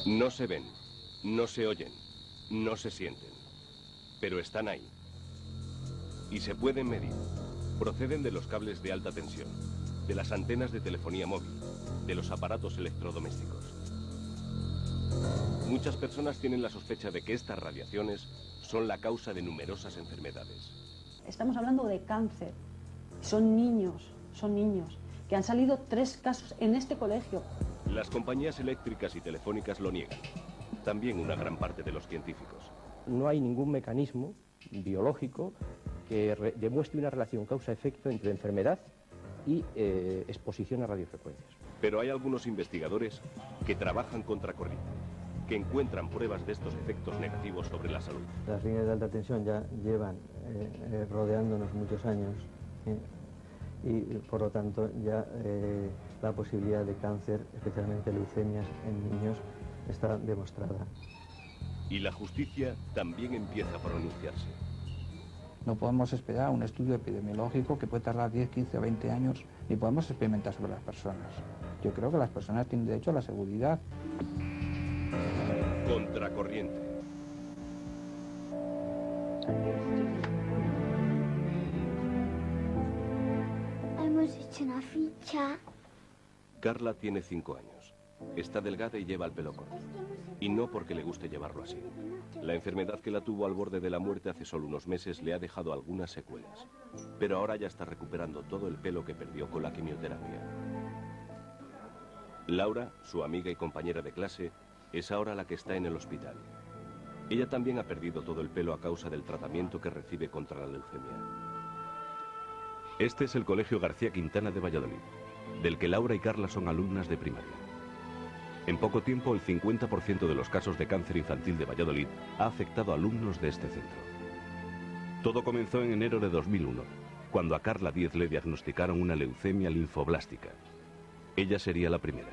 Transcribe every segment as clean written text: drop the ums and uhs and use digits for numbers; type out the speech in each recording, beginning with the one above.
No se ven, no se oyen, no se sienten, pero están ahí. Y se pueden medir. Proceden de los cables de alta tensión, de las antenas de telefonía móvil, de los aparatos electrodomésticos. Muchas personas tienen la sospecha de que estas radiaciones son la causa de numerosas enfermedades. Estamos hablando de cáncer. Son niños, que han salido 3 casos en este colegio. Las compañías eléctricas y telefónicas lo niegan. También una gran parte de los científicos. No hay ningún mecanismo biológico que demuestre una relación causa-efecto entre enfermedad y exposición a radiofrecuencias. Pero hay algunos investigadores que trabajan contracorriente, que encuentran pruebas de estos efectos negativos sobre la salud. Las líneas de alta tensión ya llevan rodeándonos muchos años y por lo tanto ya la posibilidad de cáncer, especialmente leucemias en niños, está demostrada. Y la justicia también empieza a pronunciarse. No podemos esperar un estudio epidemiológico que puede tardar 10, 15 o 20 años, ni podemos experimentar sobre las personas. Yo creo que las personas tienen derecho a la seguridad. Contracorriente. Hemos hecho una ficha. Carla tiene 5 años. Está delgada y lleva el pelo corto. Y no porque le guste llevarlo así. La enfermedad que la tuvo al borde de la muerte hace solo unos meses le ha dejado algunas secuelas. Pero ahora ya está recuperando todo el pelo que perdió con la quimioterapia. Laura, su amiga y compañera de clase, es ahora la que está en el hospital. Ella también ha perdido todo el pelo a causa del tratamiento que recibe contra la leucemia. Este es el Colegio García Quintana de Valladolid, del que Laura y Carla son alumnas de primaria. En poco tiempo, el 50% de los casos de cáncer infantil de Valladolid ha afectado a alumnos de este centro. Todo comenzó en enero de 2001, cuando a Carla Díez le diagnosticaron una leucemia linfoblástica. Ella sería la primera,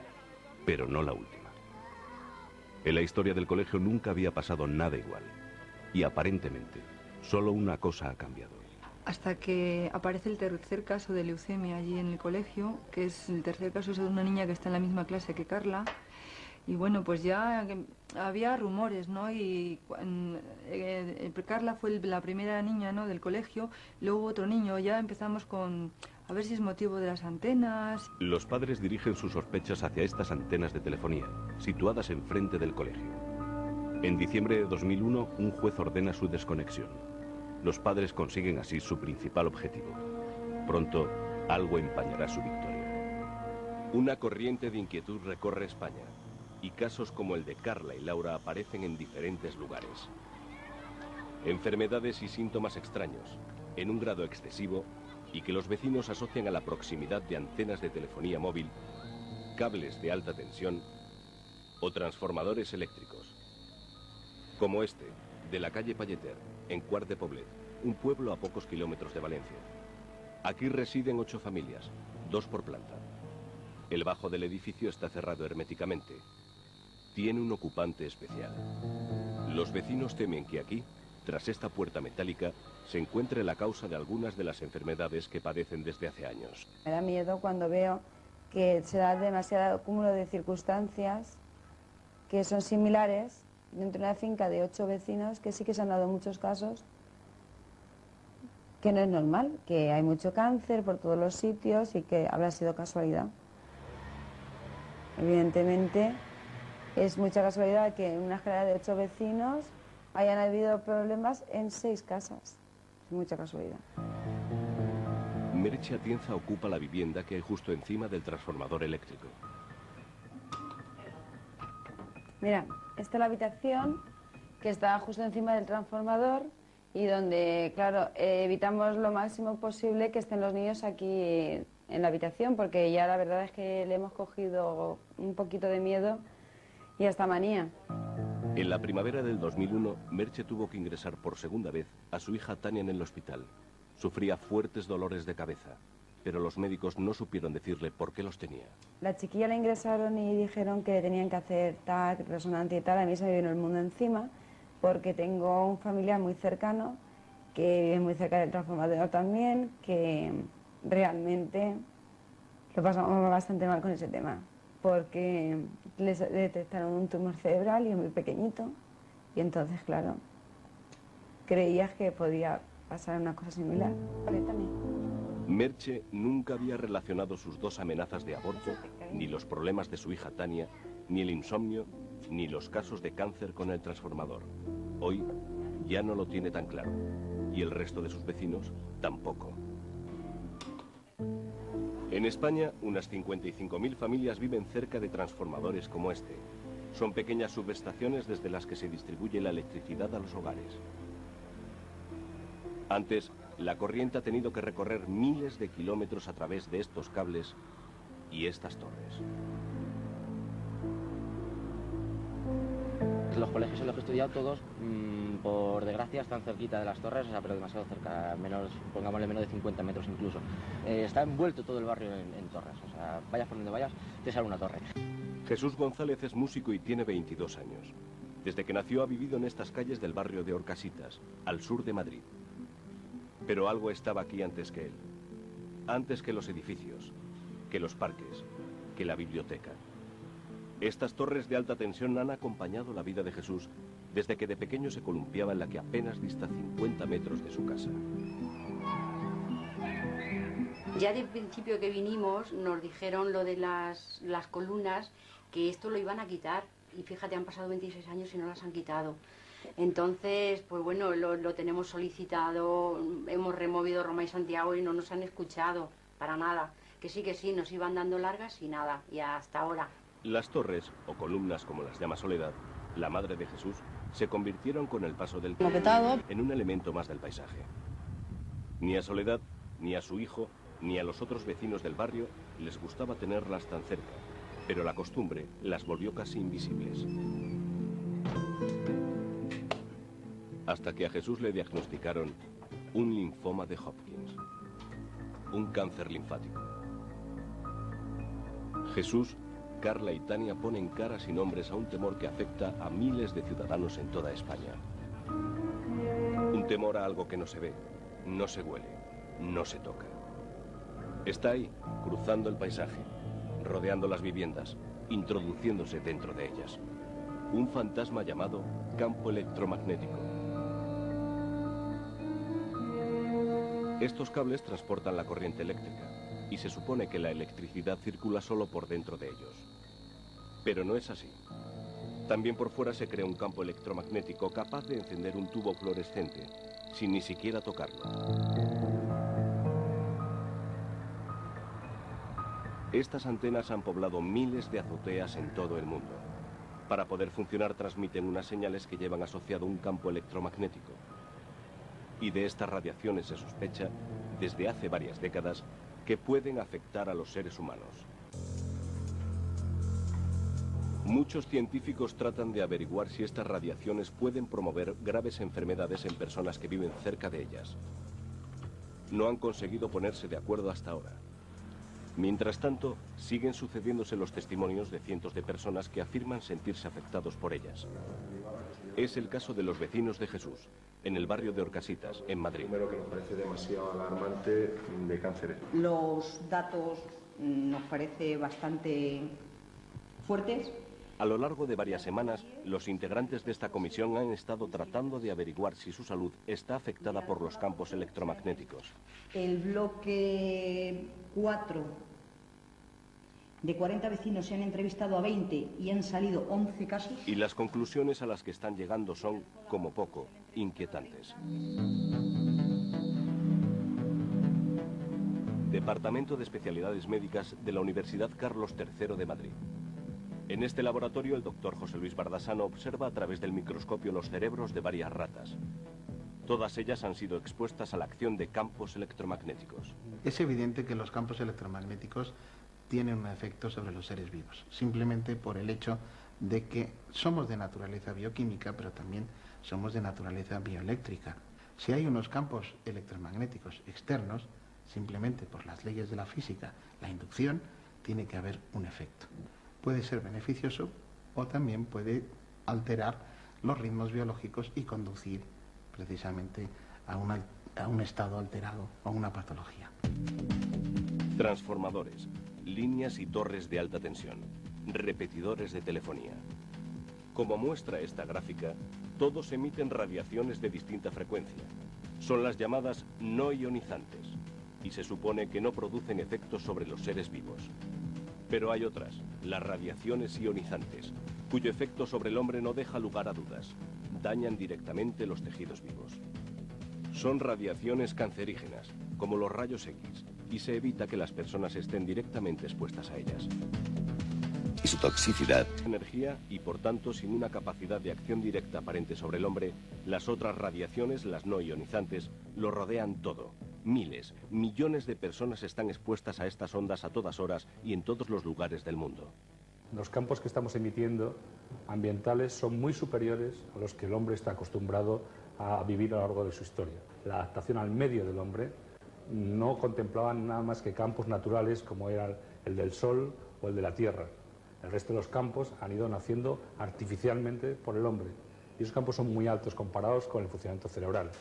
pero no la última. En la historia del colegio nunca había pasado nada igual. Y aparentemente, solo una cosa ha cambiado. Hasta que aparece el tercer caso de leucemia allí en el colegio, que es el tercer caso de una niña que está en la misma clase que Carla. Y bueno, pues ya había rumores, ¿no? Y Carla fue la primera niña, ¿no?, del colegio, luego hubo otro niño, ya empezamos con a ver si es motivo de las antenas. Los padres dirigen sus sospechas hacia estas antenas de telefonía, situadas enfrente del colegio. En diciembre de 2001, un juez ordena su desconexión. Los padres consiguen así su principal objetivo. Pronto, algo empañará su victoria. Una corriente de inquietud recorre España. Y casos como el de Carla y Laura aparecen en diferentes lugares. Enfermedades y síntomas extraños, en un grado excesivo, y que los vecinos asocian a la proximidad de antenas de telefonía móvil, cables de alta tensión o transformadores eléctricos. Como este, de la calle Palleter, en Quart de Poblet, un pueblo a pocos kilómetros de Valencia. Aquí residen 8 familias, 2 por planta. El bajo del edificio está cerrado herméticamente. Tiene un ocupante especial. Los vecinos temen que aquí, tras esta puerta metálica, se encuentre la causa de algunas de las enfermedades que padecen desde hace años. Me da miedo cuando veo que se da demasiado cúmulo de circunstancias que son similares dentro de una finca de 8 vecinos, que sí que se han dado muchos casos, que no es normal, que hay mucho cáncer por todos los sitios y que habrá sido casualidad. Evidentemente, es mucha casualidad que en una escalera de 8 vecinos hayan habido problemas en 6 casas. Es mucha casualidad. Merche Atienza ocupa la vivienda que hay justo encima del transformador eléctrico. Mira, esta es la habitación que está justo encima del transformador y donde, claro, evitamos lo máximo posible que estén los niños aquí en la habitación, porque ya la verdad es que le hemos cogido un poquito de miedo y hasta manía. En la primavera del 2001, Merche tuvo que ingresar por segunda vez a su hija Tania en el hospital. Sufría fuertes dolores de cabeza, pero los médicos no supieron decirle por qué los tenía. La chiquilla la ingresaron y dijeron que tenían que hacer TAC, resonancia y tal. A mí se me vino el mundo encima, porque tengo un familiar muy cercano, que vive muy cerca del transformador también, que realmente lo pasamos bastante mal con ese tema. porque les detectaron un tumor cerebral y es muy pequeñito. Y entonces, claro, creías que podía pasar una cosa similar. Merche nunca había relacionado sus dos amenazas de aborto, ni los problemas de su hija Tania, ni el insomnio, ni los casos de cáncer con el transformador. Hoy ya no lo tiene tan claro, y el resto de sus vecinos tampoco. En España, unas 55.000 familias viven cerca de transformadores como este. Son pequeñas subestaciones desde las que se distribuye la electricidad a los hogares. Antes, la corriente ha tenido que recorrer miles de kilómetros a través de estos cables y estas torres. Los colegios en los que he estudiado todos, por desgracia, están cerquita de las torres, o sea, pero demasiado cerca, pongámosle menos de 50 metros incluso. Está envuelto todo el barrio en torres, o sea, vayas por donde vayas, te sale una torre. Jesús González es músico y tiene 22 años. Desde que nació ha vivido en estas calles del barrio de Orcasitas, al sur de Madrid. Pero algo estaba aquí antes que él. Antes que los edificios, que los parques, que la biblioteca. Estas torres de alta tensión han acompañado la vida de Jesús desde que de pequeño se columpiaba en la que apenas dista 50 metros de su casa. Ya del principio que vinimos nos dijeron lo de las columnas, que esto lo iban a quitar. Y fíjate, han pasado 26 años y no las han quitado. Entonces, pues bueno, lo tenemos solicitado, hemos removido Roma y Santiago y no nos han escuchado para nada. Que sí, nos iban dando largas y nada, y hasta ahora. Las torres, o columnas como las llama Soledad, la madre de Jesús, se convirtieron con el paso del tiempo en un elemento más del paisaje. Ni a Soledad, ni a su hijo, ni a los otros vecinos del barrio les gustaba tenerlas tan cerca, pero la costumbre las volvió casi invisibles. Hasta que a Jesús le diagnosticaron un linfoma de Hopkins, un cáncer linfático. Jesús, Carla y Tania ponen caras y nombres a un temor que afecta a miles de ciudadanos en toda España. Un temor a algo que no se ve, no se huele, no se toca. Está ahí, cruzando el paisaje, rodeando las viviendas, introduciéndose dentro de ellas. Un fantasma llamado campo electromagnético. Estos cables transportan la corriente eléctrica y se supone que la electricidad circula solo por dentro de ellos. Pero no es así. También por fuera se crea un campo electromagnético capaz de encender un tubo fluorescente, sin ni siquiera tocarlo. Estas antenas han poblado miles de azoteas en todo el mundo. Para poder funcionar transmiten unas señales que llevan asociado un campo electromagnético. Y de estas radiaciones se sospecha, desde hace varias décadas, que pueden afectar a los seres humanos. Muchos científicos tratan de averiguar si estas radiaciones pueden promover graves enfermedades en personas que viven cerca de ellas. No han conseguido ponerse de acuerdo hasta ahora. Mientras tanto, siguen sucediéndose los testimonios de cientos de personas que afirman sentirse afectados por ellas. Es el caso de los vecinos de Jesús, en el barrio de Orcasitas, en Madrid. Primero, que nos parece demasiado alarmante de cáncer. Los datos nos parece bastante fuertes. A lo largo de varias semanas, los integrantes de esta comisión han estado tratando de averiguar si su salud está afectada por los campos electromagnéticos. El bloque 4, de 40 vecinos se han entrevistado a 20 y han salido 11 casos. Y las conclusiones a las que están llegando son, como poco, inquietantes. Departamento de Especialidades Médicas de la Universidad Carlos III de Madrid. En este laboratorio, el doctor José Luis Bardasano observa a través del microscopio los cerebros de varias ratas. Todas ellas han sido expuestas a la acción de campos electromagnéticos. Es evidente que los campos electromagnéticos tienen un efecto sobre los seres vivos, simplemente por el hecho de que somos de naturaleza bioquímica, pero también somos de naturaleza bioeléctrica. Si hay unos campos electromagnéticos externos, simplemente por las leyes de la física, la inducción, tiene que haber un efecto. Puede ser beneficioso o también puede alterar los ritmos biológicos y conducir precisamente a un estado alterado o una patología. Transformadores, líneas y torres de alta tensión. repetidores de telefonía. Como muestra esta gráfica, todos emiten radiaciones de distinta frecuencia. Son las llamadas no ionizantes y se supone que no producen efectos sobre los seres vivos. Pero hay otras, las radiaciones ionizantes, cuyo efecto sobre el hombre no deja lugar a dudas. Dañan directamente los tejidos vivos. Son radiaciones cancerígenas, como los rayos X, y se evita que las personas estén directamente expuestas a ellas. Y su toxicidad. Energía y, por tanto, sin una capacidad de acción directa aparente sobre el hombre, las otras radiaciones, las no ionizantes, lo rodean todo. Miles, millones de personas están expuestas a estas ondas a todas horas y en todos los lugares del mundo. Los campos que estamos emitiendo ambientales son muy superiores a los que el hombre está acostumbrado a vivir a lo largo de su historia. La adaptación al medio del hombre no contemplaba nada más que campos naturales como era el del Sol o el de la Tierra. El resto de los campos han ido naciendo artificialmente por el hombre. Y esos campos son muy altos comparados con el funcionamiento cerebral.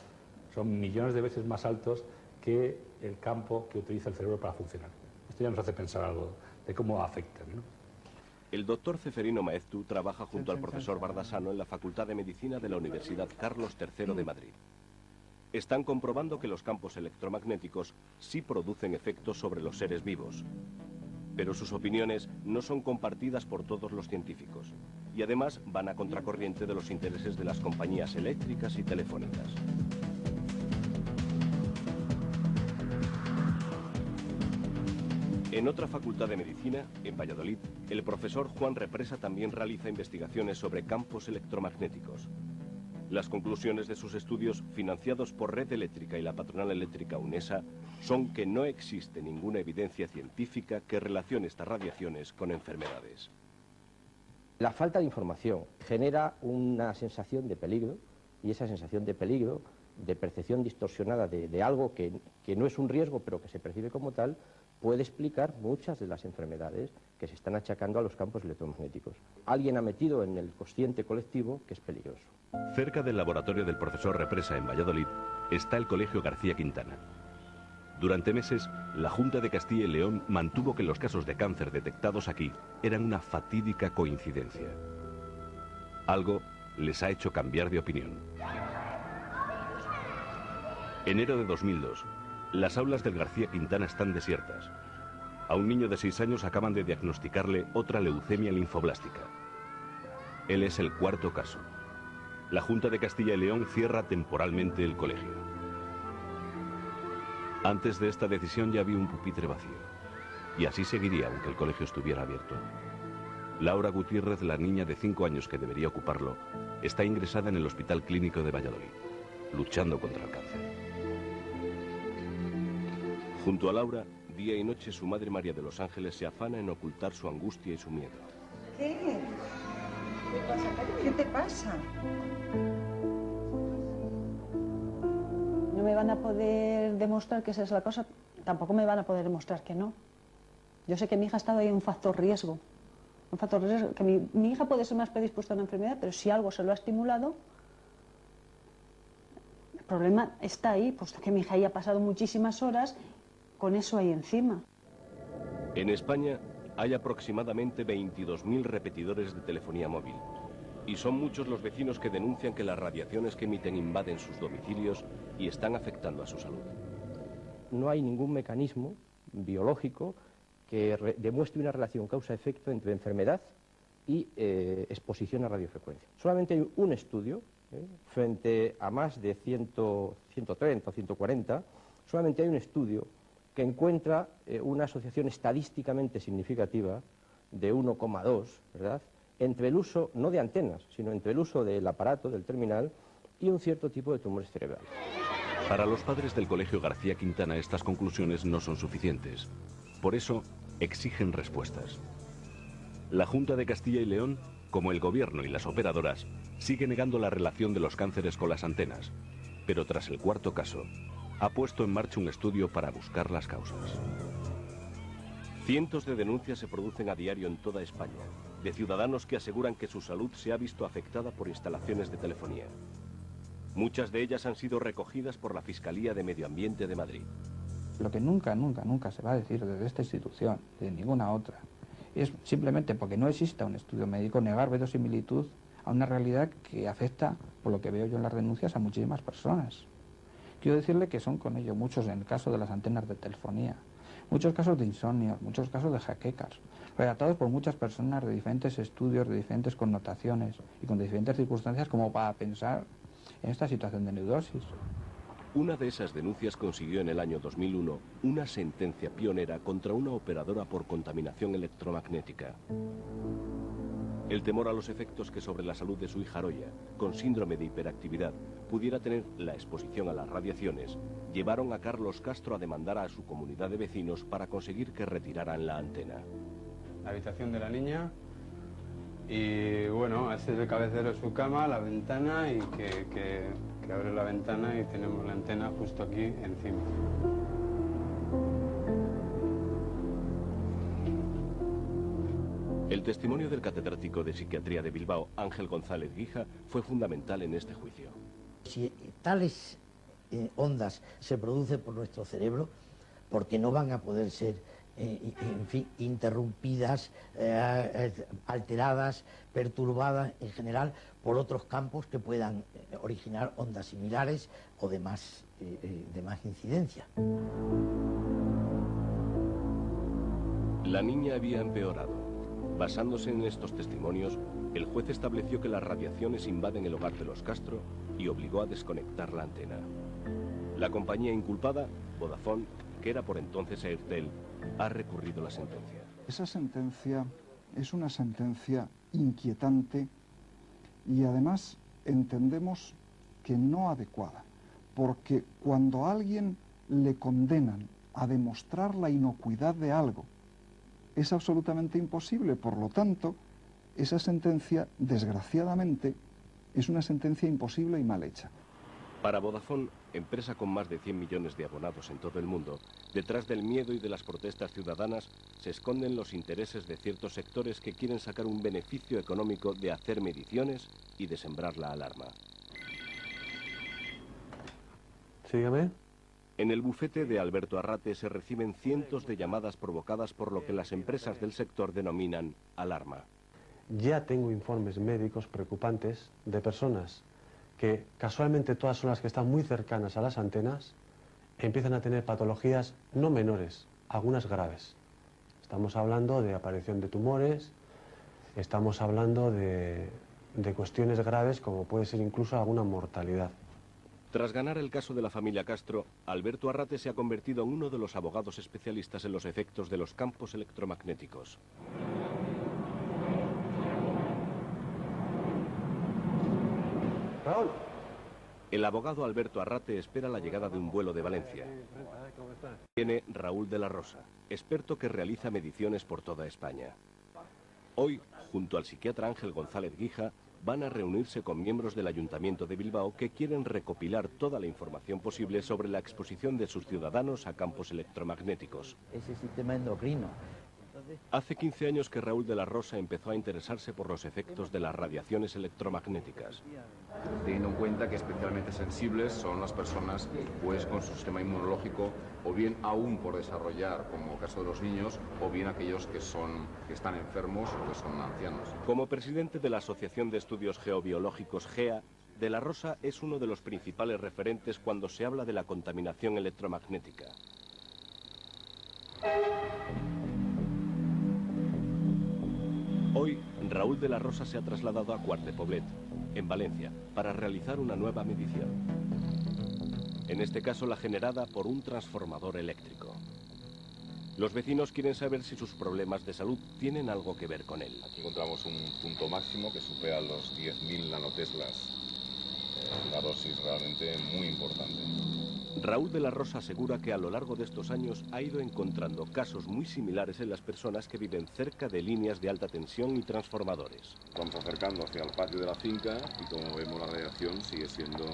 Son millones de veces más altos que el campo que utiliza el cerebro para funcionar. Esto ya nos hace pensar algo de cómo afectan, ¿no? El doctor Ceferino Maeztu trabaja junto al profesor Bardasano en la Facultad de Medicina de la Universidad Carlos III de Madrid. Están comprobando que los campos electromagnéticos sí producen efectos sobre los seres vivos. Pero sus opiniones no son compartidas por todos los científicos. Y además van a contracorriente de los intereses de las compañías eléctricas y telefónicas. En otra facultad de medicina, en Valladolid, el profesor Juan Represa también realiza investigaciones sobre campos electromagnéticos. Las conclusiones de sus estudios, financiados por Red Eléctrica y la patronal eléctrica UNESA, son que no existe ninguna evidencia científica que relacione estas radiaciones con enfermedades. La falta de información genera una sensación de peligro, y esa sensación de peligro, de percepción distorsionada de algo que no es un riesgo, pero que se percibe como tal, puede explicar muchas de las enfermedades que se están achacando a los campos electromagnéticos. Alguien ha metido en el consciente colectivo que es peligroso. Cerca del laboratorio del profesor Represa en Valladolid está el Colegio García Quintana. Durante meses, la Junta de Castilla y León mantuvo que los casos de cáncer detectados aquí eran una fatídica coincidencia. Algo les ha hecho cambiar de opinión. Enero de 2002. Las aulas del García Quintana están desiertas. A un niño de 6 años acaban de diagnosticarle otra leucemia linfoblástica. Él es el cuarto caso. La Junta de Castilla y León cierra temporalmente el colegio. Antes de esta decisión ya había un pupitre vacío. Y así seguiría aunque el colegio estuviera abierto. Laura Gutiérrez, la niña de 5 años que debería ocuparlo, está ingresada en el Hospital Clínico de Valladolid, luchando contra el cáncer. Junto a Laura, día y noche su madre María de los Ángeles se afana en ocultar su angustia y su miedo. ¿Qué? ¿Qué te pasa? No me van a poder demostrar que esa es la cosa, tampoco me van a poder demostrar que no. Yo sé que mi hija ha estado ahí en un factor riesgo. Un factor riesgo, que mi hija puede ser más predispuesta a una enfermedad, pero si algo se lo ha estimulado, el problema está ahí, puesto que mi hija ya ha pasado muchísimas horas con eso ahí encima. En España hay aproximadamente 22.000 repetidores de telefonía móvil. Y son muchos los vecinos que denuncian que las radiaciones que emiten invaden sus domicilios y están afectando a su salud. No hay ningún mecanismo biológico que demuestre una relación causa-efecto entre enfermedad y exposición a radiofrecuencia. Solamente hay un estudio, frente a más de 130 o 140, solamente hay un estudio que encuentra una asociación estadísticamente significativa de 1,2, ¿verdad?, entre el uso, no de antenas, sino entre el uso del aparato, del terminal, y un cierto tipo de tumores cerebrales. Para los padres del Colegio García Quintana estas conclusiones no son suficientes. Por eso exigen respuestas. La Junta de Castilla y León, como el gobierno y las operadoras, sigue negando la relación de los cánceres con las antenas, pero tras el cuarto caso, ha puesto en marcha un estudio para buscar las causas. Cientos de denuncias se producen a diario en toda España, de ciudadanos que aseguran que su salud se ha visto afectada por instalaciones de telefonía. Muchas de ellas han sido recogidas por la Fiscalía de Medio Ambiente de Madrid. Lo que nunca se va a decir desde esta institución, de ninguna otra, es simplemente porque no exista un estudio médico negar verosimilitud a una realidad que afecta, por lo que veo yo en las denuncias, a muchísimas personas. Quiero decirle que son con ello muchos en el caso de las antenas de telefonía, muchos casos de insomnio, muchos casos de jaquecas, relatados por muchas personas de diferentes estudios, de diferentes connotaciones y con diferentes circunstancias como para pensar en esta situación de neurosis. Una de esas denuncias consiguió en el año 2001 una sentencia pionera contra una operadora por contaminación electromagnética. El temor a los efectos que sobre la salud de su hija Aroya, con síndrome de hiperactividad, pudiera tener la exposición a las radiaciones, llevaron a Carlos Castro a demandar a su comunidad de vecinos para conseguir que retiraran la antena. La habitación de la niña y bueno, este es el cabecero de su cama, la ventana y que abre la ventana y tenemos la antena justo aquí encima. El testimonio del catedrático de psiquiatría de Bilbao, Ángel González Guija, fue fundamental en este juicio. Si tales ondas se producen por nuestro cerebro, porque no van a poder ser en fin, interrumpidas, alteradas, perturbadas en general por otros campos que puedan originar ondas similares o de más incidencia. La niña había empeorado. Basándose en estos testimonios, el juez estableció que las radiaciones invaden el hogar de los Castro y obligó a desconectar la antena. La compañía inculpada, Vodafone, que era por entonces Airtel, ha recurrido la sentencia. Esa sentencia es una sentencia inquietante y además entendemos que no adecuada, porque cuando a alguien le condenan a demostrar la inocuidad de algo, es absolutamente imposible. Por lo tanto, esa sentencia, desgraciadamente, es una sentencia imposible y mal hecha. Para Vodafone, empresa con más de 100 millones de abonados en todo el mundo, detrás del miedo y de las protestas ciudadanas se esconden los intereses de ciertos sectores que quieren sacar un beneficio económico de hacer mediciones y de sembrar la alarma. Sígame. En el bufete de Alberto Arrate se reciben cientos de llamadas provocadas por lo que las empresas del sector denominan alarma. Ya tengo informes médicos preocupantes de personas que casualmente todas son las que están muy cercanas a las antenas, empiezan a tener patologías no menores, algunas graves. Estamos hablando de aparición de tumores, estamos hablando de cuestiones graves como puede ser incluso alguna mortalidad. Tras ganar el caso de la familia Castro, Alberto Arrate se ha convertido en uno de los abogados especialistas en los efectos de los campos electromagnéticos. Raúl. El abogado Alberto Arrate espera la llegada de un vuelo de Valencia. Viene Raúl de la Rosa, experto que realiza mediciones por toda España. Hoy, junto al psiquiatra Ángel González Guija, van a reunirse con miembros del Ayuntamiento de Bilbao que quieren recopilar toda la información posible sobre la exposición de sus ciudadanos a campos electromagnéticos. Ese sistema endocrino. Hace 15 años que Raúl de la Rosa empezó a interesarse por los efectos de las radiaciones electromagnéticas. Teniendo en cuenta que especialmente sensibles son las personas pues con su sistema inmunológico o bien aún por desarrollar, como caso de los niños, o bien aquellos que están enfermos o que son ancianos. Como presidente de la Asociación de Estudios Geobiológicos GEA, de la Rosa es uno de los principales referentes cuando se habla de la contaminación electromagnética. Hoy, Raúl de la Rosa se ha trasladado a Quart de Poblet, en Valencia, para realizar una nueva medición. En este caso, la generada por un transformador eléctrico. Los vecinos quieren saber si sus problemas de salud tienen algo que ver con él. Aquí encontramos un punto máximo que supera los 10.000 nanoteslas. Una dosis realmente muy importante. Raúl de la Rosa asegura que a lo largo de estos años ha ido encontrando casos muy similares en las personas que viven cerca de líneas de alta tensión y transformadores. Vamos acercando hacia el patio de la finca y como vemos la radiación sigue siendo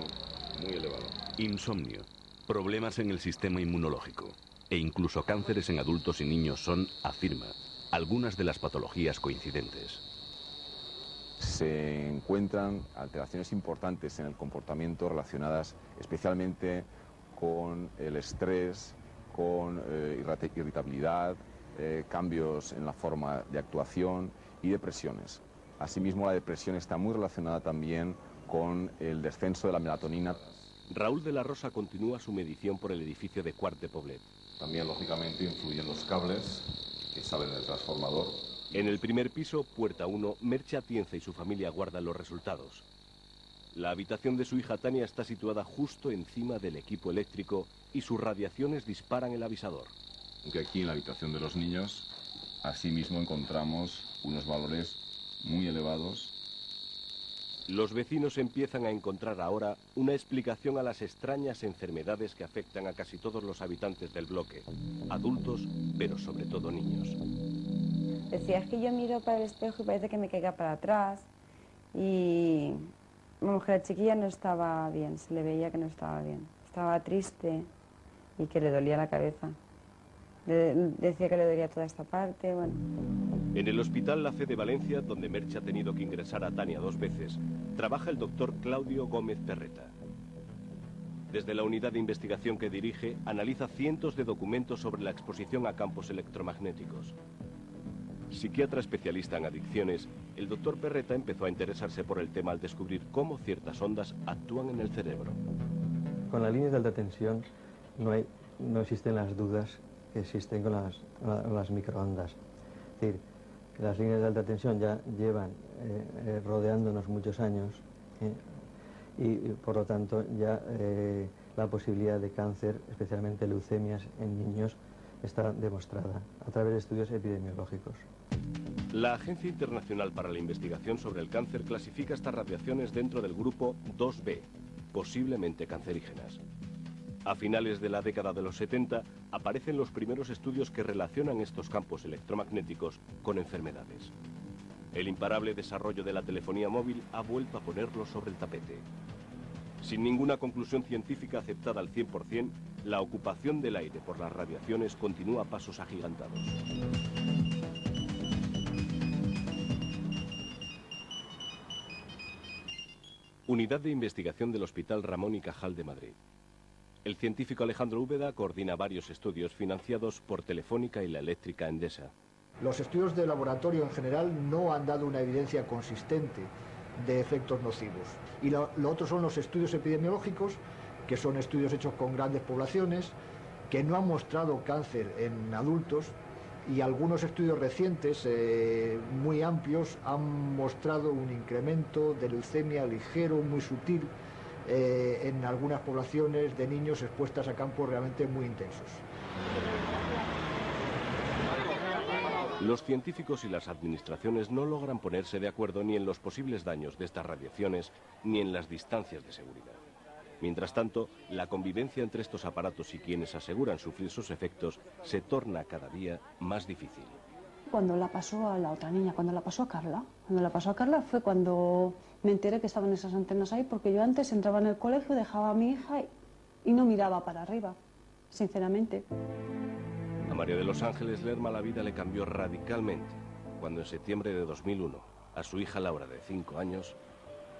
muy elevada. Insomnio, problemas en el sistema inmunológico e incluso cánceres en adultos y niños son, afirma, algunas de las patologías coincidentes. Se encuentran alteraciones importantes en el comportamiento relacionadas especialmente con el estrés, con irritabilidad, cambios en la forma de actuación y depresiones. Asimismo, la depresión está muy relacionada también con el descenso de la melatonina. Raúl de la Rosa continúa su medición por el edificio de Quart de Poblet. También, lógicamente, influyen los cables que salen del transformador. En el primer piso, puerta 1, Merche Atienza y su familia guardan los resultados. La habitación de su hija Tania está situada justo encima del equipo eléctrico y sus radiaciones disparan el avisador. Aunque aquí en la habitación de los niños, asimismo encontramos unos valores muy elevados. Los vecinos empiezan a encontrar ahora una explicación a las extrañas enfermedades que afectan a casi todos los habitantes del bloque, adultos, pero sobre todo niños. Decía, es que yo miro para el espejo y parece que me caiga para atrás y vamos, que la chiquilla no estaba bien, se le veía que no estaba bien, estaba triste y que le dolía la cabeza. Decía que le dolía toda esta parte, bueno. En el Hospital La Fe de Valencia, donde Merche ha tenido que ingresar a Tania 2 veces, trabaja el doctor Claudio Gómez Perreta. Desde la unidad de investigación que dirige, analiza cientos de documentos sobre la exposición a campos electromagnéticos. Psiquiatra especialista en adicciones, el doctor Perreta empezó a interesarse por el tema al descubrir cómo ciertas ondas actúan en el cerebro. Con las líneas de alta tensión no existen las dudas que existen con las microondas. Es decir, que las líneas de alta tensión ya llevan rodeándonos muchos años y por lo tanto ya la posibilidad de cáncer, especialmente leucemias en niños, está demostrada a través de estudios epidemiológicos. La Agencia Internacional para la Investigación sobre el Cáncer clasifica estas radiaciones dentro del grupo 2B, posiblemente cancerígenas. A finales de la década de los 70 aparecen los primeros estudios que relacionan estos campos electromagnéticos con enfermedades. El imparable desarrollo de la telefonía móvil ha vuelto a ponerlos sobre el tapete. Sin ninguna conclusión científica aceptada al 100%, la ocupación del aire por las radiaciones continúa a pasos agigantados. Unidad de Investigación del Hospital Ramón y Cajal de Madrid. El científico Alejandro Úbeda coordina varios estudios financiados por Telefónica y la eléctrica Endesa. Los estudios de laboratorio en general no han dado una evidencia consistente de efectos nocivos. Y lo otro son los estudios epidemiológicos, que son estudios hechos con grandes poblaciones, que no han mostrado cáncer en adultos, y algunos estudios recientes, muy amplios, han mostrado un incremento de leucemia ligero, muy sutil, en algunas poblaciones de niños expuestas a campos realmente muy intensos. Los científicos y las administraciones no logran ponerse de acuerdo ni en los posibles daños de estas radiaciones ni en las distancias de seguridad. Mientras tanto, la convivencia entre estos aparatos y quienes aseguran sufrir sus efectos se torna cada día más difícil. Cuando la pasó a la otra niña, cuando la pasó a Carla fue cuando me enteré que estaban esas antenas ahí, porque yo antes entraba en el colegio, dejaba a mi hija y no miraba para arriba, sinceramente. A María de los Ángeles Lerma la vida le cambió radicalmente cuando en septiembre de 2001 a su hija Laura, de 5 años,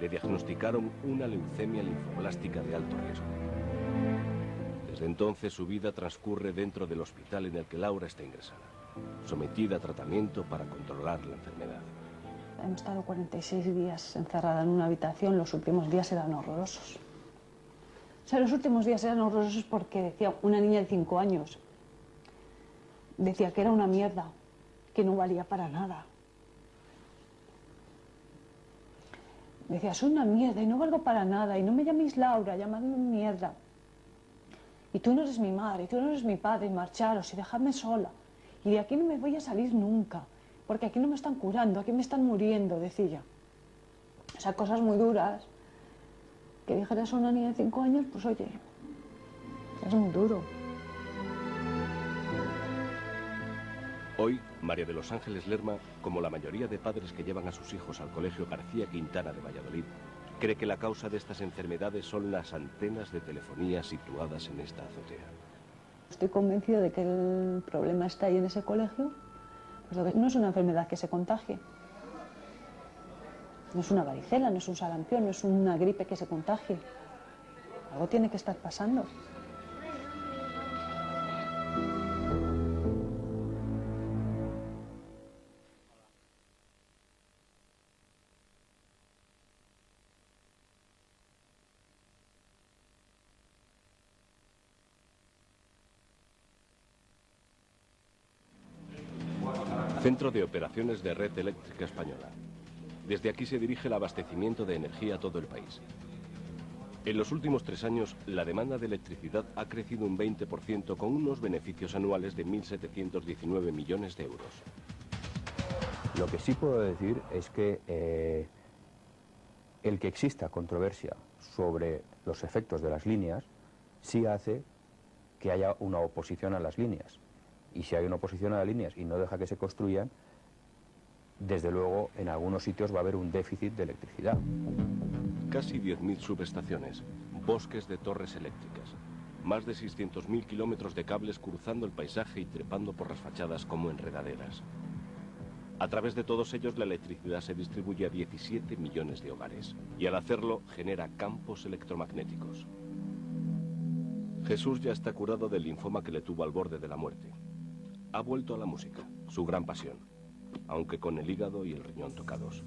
le diagnosticaron una leucemia linfoblástica de alto riesgo. Desde entonces su vida transcurre dentro del hospital en el que Laura está ingresada, sometida a tratamiento para controlar la enfermedad. Hemos estado 46 días encerrada en una habitación, los últimos días eran horrorosos. O sea, los últimos días eran horrorosos porque decía una niña de 5 años, decía que era una mierda, que no valía para nada. Decía, soy una mierda y no valgo para nada y no me llaméis Laura, llamadme mierda. Y tú no eres mi madre, y tú no eres mi padre, y marcharos y dejadme sola. Y de aquí no me voy a salir nunca, porque aquí no me están curando, aquí me están muriendo, decía. O sea, cosas muy duras. Que dijeras a una niña de 5 años, pues oye, es muy duro. Hoy, María de los Ángeles Lerma, como la mayoría de padres que llevan a sus hijos al Colegio García Quintana de Valladolid, cree que la causa de estas enfermedades son las antenas de telefonía situadas en esta azotea. Estoy convencido de que el problema está ahí en ese colegio, pues no es una enfermedad que se contagie. No es una varicela, no es un sarampión, no es una gripe que se contagie. Algo tiene que estar pasando. Centro de Operaciones de Red Eléctrica Española. Desde aquí se dirige el abastecimiento de energía a todo el país. En los últimos 3 años, la demanda de electricidad ha crecido un 20% con unos beneficios anuales de 1.719 millones de euros. Lo que sí puedo decir es que el que exista controversia sobre los efectos de las líneas sí hace que haya una oposición a las líneas. Y si hay una oposición a las líneas y no deja que se construyan, desde luego en algunos sitios va a haber un déficit de electricidad. Casi 10.000 subestaciones, bosques de torres eléctricas, más de 600.000 kilómetros de cables cruzando el paisaje y trepando por las fachadas como enredaderas. A través de todos ellos la electricidad se distribuye a 17 millones de hogares y al hacerlo genera campos electromagnéticos. Jesús ya está curado del linfoma que le tuvo al borde de la muerte. Ha vuelto a la música, su gran pasión, aunque con el hígado y el riñón tocados.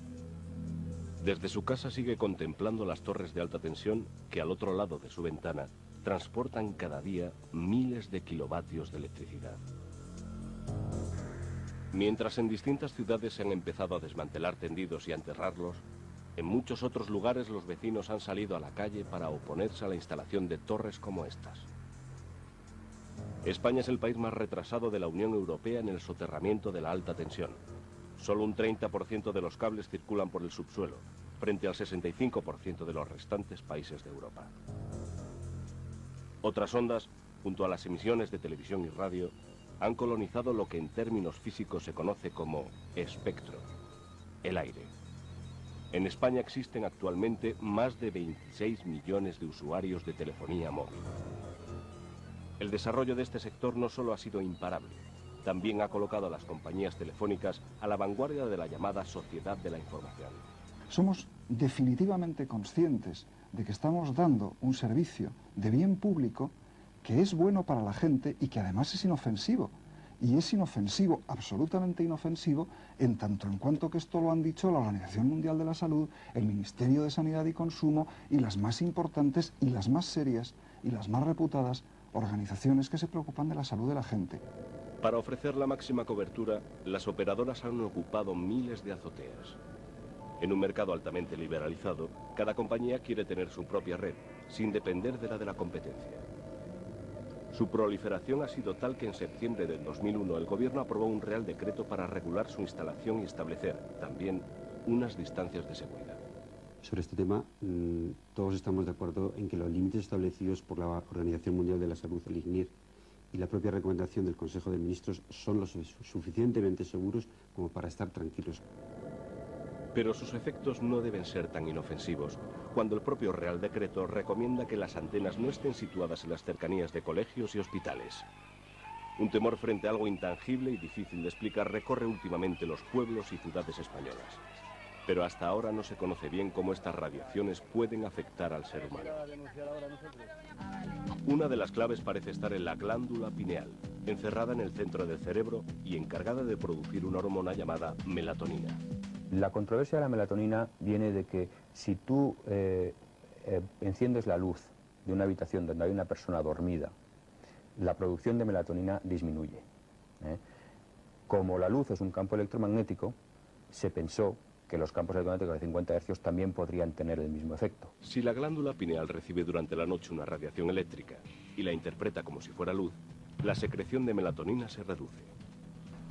Desde su casa sigue contemplando las torres de alta tensión que al otro lado de su ventana transportan cada día miles de kilovatios de electricidad. Mientras en distintas ciudades se han empezado a desmantelar tendidos y a enterrarlos, en muchos otros lugares los vecinos han salido a la calle para oponerse a la instalación de torres como estas. España es el país más retrasado de la Unión Europea en el soterramiento de la alta tensión. Solo un 30% de los cables circulan por el subsuelo, frente al 65% de los restantes países de Europa. Otras ondas, junto a las emisiones de televisión y radio, han colonizado lo que en términos físicos se conoce como espectro, el aire. En España existen actualmente más de 26 millones de usuarios de telefonía móvil. El desarrollo de este sector no solo ha sido imparable, también ha colocado a las compañías telefónicas a la vanguardia de la llamada sociedad de la información. Somos definitivamente conscientes de que estamos dando un servicio de bien público que es bueno para la gente y que además es inofensivo. Y es inofensivo, absolutamente inofensivo, en tanto en cuanto que esto lo han dicho la Organización Mundial de la Salud, el Ministerio de Sanidad y Consumo y las más importantes y las más serias y las más reputadas organizaciones que se preocupan de la salud de la gente. Para ofrecer la máxima cobertura, las operadoras han ocupado miles de azoteas. En un mercado altamente liberalizado, cada compañía quiere tener su propia red, sin depender de la competencia. Su proliferación ha sido tal que en septiembre del 2001 el gobierno aprobó un Real Decreto para regular su instalación y establecer, también, unas distancias de seguridad. Sobre este tema, todos estamos de acuerdo en que los límites establecidos por la Organización Mundial de la Salud, el ICNIR, y la propia recomendación del Consejo de Ministros son lo suficientemente seguros como para estar tranquilos. Pero sus efectos no deben ser tan inofensivos, cuando el propio Real Decreto recomienda que las antenas no estén situadas en las cercanías de colegios y hospitales. Un temor frente a algo intangible y difícil de explicar recorre últimamente los pueblos y ciudades españolas. Pero hasta ahora no se conoce bien cómo estas radiaciones pueden afectar al ser humano. Una de las claves parece estar en la glándula pineal, encerrada en el centro del cerebro y encargada de producir una hormona llamada melatonina. La controversia de la melatonina viene de que si tú enciendes la luz de una habitación donde hay una persona dormida, la producción de melatonina disminuye. Como la luz es un campo electromagnético, se pensó que los campos electromagnéticos de 50 Hz también podrían tener el mismo efecto. Si la glándula pineal recibe durante la noche una radiación eléctrica y la interpreta como si fuera luz, la secreción de melatonina se reduce.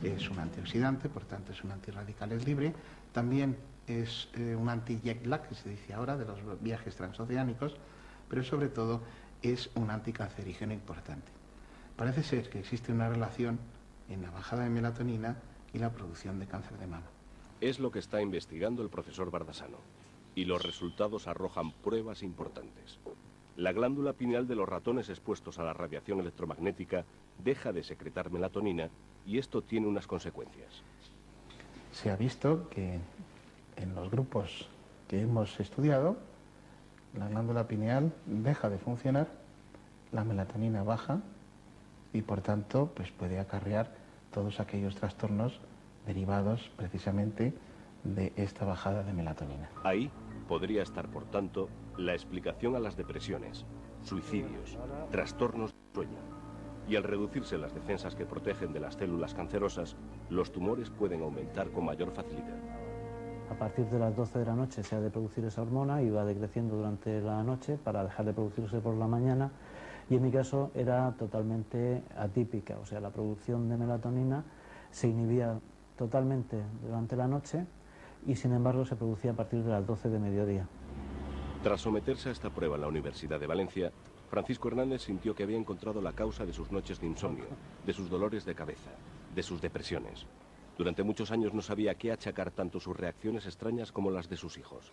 Es un antioxidante, por tanto es un antirradicales libre. También es un anti-jet lag, que se dice ahora, de los viajes transoceánicos, pero sobre todo es un anticancerígeno importante. Parece ser que existe una relación en la bajada de melatonina y la producción de cáncer de mama. Es lo que está investigando el profesor Bardasano, y los resultados arrojan pruebas importantes. La glándula pineal de los ratones expuestos a la radiación electromagnética deja de secretar melatonina y esto tiene unas consecuencias. Se ha visto que en los grupos que hemos estudiado, la glándula pineal deja de funcionar, la melatonina baja y por tanto pues puede acarrear todos aquellos trastornos derivados precisamente de esta bajada de melatonina. Ahí podría estar, por tanto, la explicación a las depresiones, suicidios, trastornos de sueño. Y al reducirse las defensas que protegen de las células cancerosas, los tumores pueden aumentar con mayor facilidad. A partir de las 12 de la noche se ha de producir esa hormona y va decreciendo durante la noche para dejar de producirse por la mañana, y en mi caso era totalmente atípica, o sea, la producción de melatonina se inhibía totalmente durante la noche y sin embargo se producía a partir de las 12 de mediodía. Tras someterse a esta prueba en la Universidad de Valencia, Francisco Hernández sintió que había encontrado la causa de sus noches de insomnio, de sus dolores de cabeza, de sus depresiones. Durante muchos años no sabía a qué achacar tanto sus reacciones extrañas como las de sus hijos,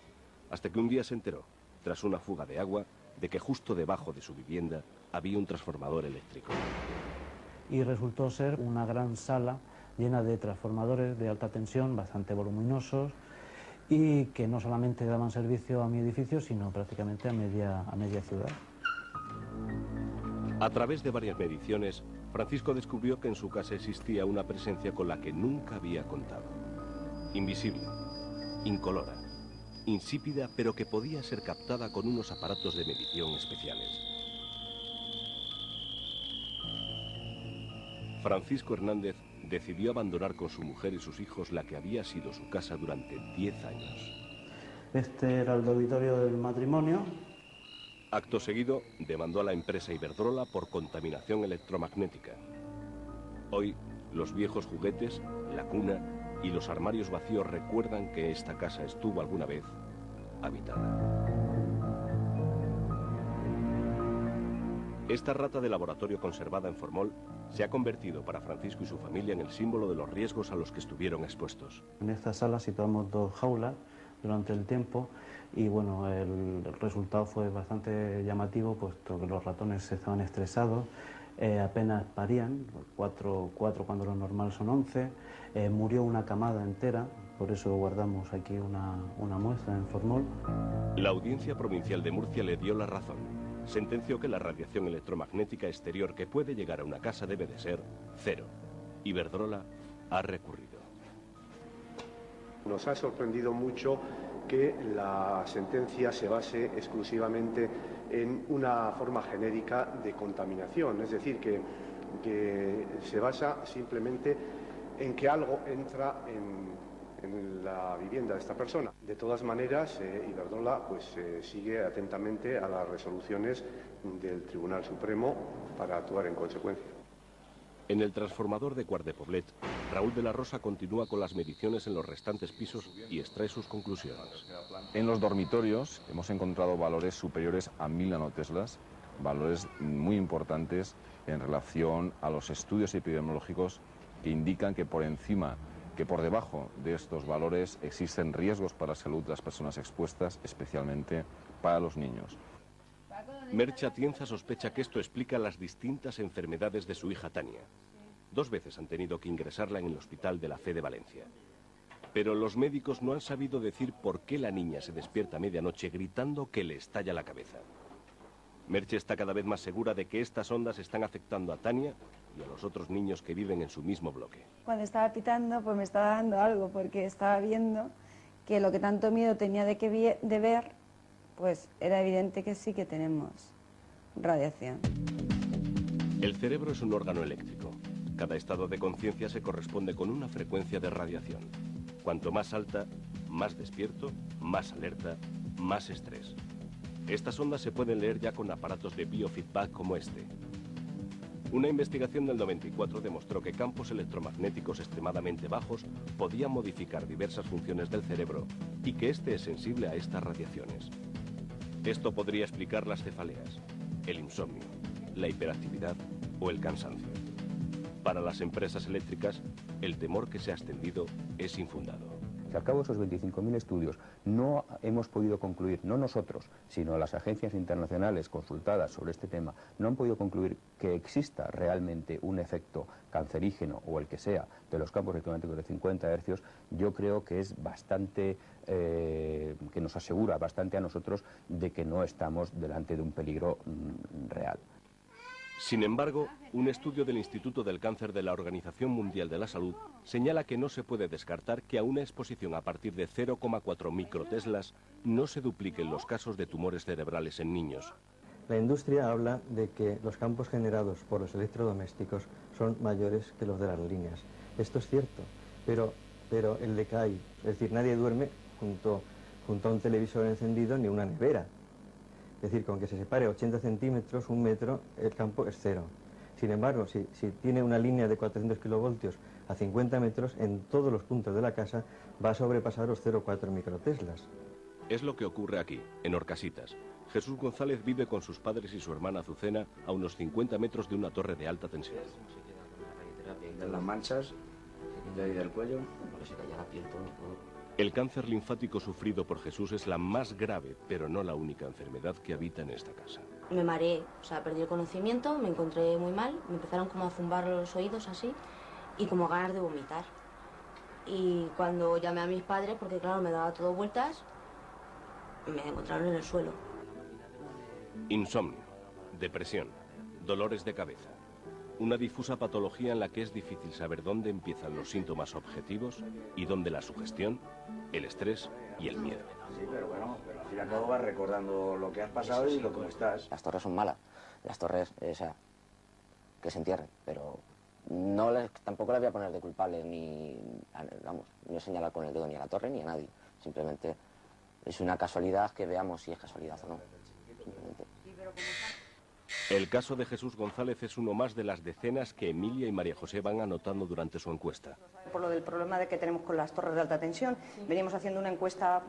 hasta que un día se enteró, tras una fuga de agua, de que justo debajo de su vivienda había un transformador eléctrico. Y resultó ser una gran sala llena de transformadores de alta tensión, bastante voluminosos, y que no solamente daban servicio a mi edificio, sino prácticamente a media ciudad. A través de varias mediciones, Francisco descubrió que en su casa existía una presencia con la que nunca había contado. Invisible, incolora, insípida, pero que podía ser captada con unos aparatos de medición especiales. Francisco Hernández decidió abandonar con su mujer y sus hijos la que había sido su casa durante 10 años. Este era el dormitorio del matrimonio. Acto seguido, demandó a la empresa Iberdrola por contaminación electromagnética. Hoy, los viejos juguetes, la cuna y los armarios vacíos recuerdan que esta casa estuvo alguna vez habitada. Esta rata de laboratorio conservada en formol se ha convertido para Francisco y su familia en el símbolo de los riesgos a los que estuvieron expuestos. En esta sala situamos 2 jaulas durante el tiempo y bueno, el resultado fue bastante llamativo, puesto que los ratones estaban estresados, apenas parían, 4 cuando lo normal son 11, murió una camada entera, por eso guardamos aquí una muestra en formol. La Audiencia Provincial de Murcia le dio la razón. Sentenció que la radiación electromagnética exterior que puede llegar a una casa debe de ser 0. Iberdrola ha recurrido. Nos ha sorprendido mucho que la sentencia se base exclusivamente en una forma genérica de contaminación, es decir, que se basa simplemente en que algo entra en la vivienda de esta persona. De todas maneras, Iberdrola sigue atentamente a las resoluciones del Tribunal Supremo para actuar en consecuencia. En el transformador de Quart de Poblet, Raúl de la Rosa continúa con las mediciones en los restantes pisos y extrae sus conclusiones. En los dormitorios hemos encontrado valores superiores a 1000 nanoteslas, valores muy importantes en relación a los estudios epidemiológicos que indican que por debajo de estos valores existen riesgos para la salud de las personas expuestas, especialmente para los niños. Merche Atienza sospecha que esto explica las distintas enfermedades de su hija Tania. 2 veces han tenido que ingresarla en el Hospital de la Fe de Valencia. Pero los médicos no han sabido decir por qué la niña se despierta a medianoche gritando que le estalla la cabeza. Merche está cada vez más segura de que estas ondas están afectando a Tania y a los otros niños que viven en su mismo bloque. Cuando estaba pitando, pues me estaba dando algo, porque estaba viendo que lo que tanto miedo tenía de ver, pues era evidente que sí que tenemos radiación. El cerebro es un órgano eléctrico. Cada estado de conciencia se corresponde con una frecuencia de radiación. Cuanto más alta, más despierto, más alerta, más estrés. Estas ondas se pueden leer ya con aparatos de biofeedback como este. Una investigación del 94 demostró que campos electromagnéticos extremadamente bajos podían modificar diversas funciones del cerebro y que este es sensible a estas radiaciones. Esto podría explicar las cefaleas, el insomnio, la hiperactividad o el cansancio. Para las empresas eléctricas, el temor que se ha extendido es infundado. Que al cabo de esos 25.000 estudios no hemos podido concluir, no nosotros, sino las agencias internacionales consultadas sobre este tema, no han podido concluir que exista realmente un efecto cancerígeno o el que sea de los campos electromagnéticos de 50 Hz, yo creo que es bastante, que nos asegura bastante a nosotros de que no estamos delante de un peligro real. Sin embargo, un estudio del Instituto del Cáncer de la Organización Mundial de la Salud señala que no se puede descartar que a una exposición a partir de 0,4 microteslas no se dupliquen los casos de tumores cerebrales en niños. La industria habla de que los campos generados por los electrodomésticos son mayores que los de las líneas. Esto es cierto, pero el decay, es decir, nadie duerme junto a un televisor encendido ni una nevera. Es decir, con que se separe 80 centímetros, 1 metro, el campo es cero. Sin embargo, si tiene una línea de 400 kilovoltios a 50 metros, en todos los puntos de la casa va a sobrepasar los 0,4 microteslas. Es lo que ocurre aquí, en Orcasitas. Jesús González vive con sus padres y su hermana Azucena a unos 50 metros de una torre de alta tensión. De las manchas, de ahí del cuello, para que se caiga la piel todo. El cáncer linfático sufrido por Jesús es la más grave, pero no la única enfermedad que habita en esta casa. Me mareé, o sea, perdí el conocimiento, me encontré muy mal, me empezaron como a zumbar los oídos así y como ganas de vomitar. Y cuando llamé a mis padres, porque claro, me daba todo vueltas, me encontraron en el suelo. Insomnio, depresión, dolores de cabeza. Una difusa patología en la que es difícil saber dónde empiezan los síntomas objetivos y dónde la sugestión, el estrés y el miedo. Sí, pero bueno, al fin y al cabo vas recordando lo que has pasado y lo que estás. Las torres son malas. Las torres, o sea, que se entierren, pero no tampoco las voy a poner de culpables ni señalar con el dedo ni a la torre ni a nadie. Simplemente es una casualidad que veamos si es casualidad o no. Simplemente. El caso de Jesús González es uno más de las decenas que Emilia y María José van anotando durante su encuesta. Por lo del problema de que tenemos con las torres de alta tensión, venimos haciendo una encuesta.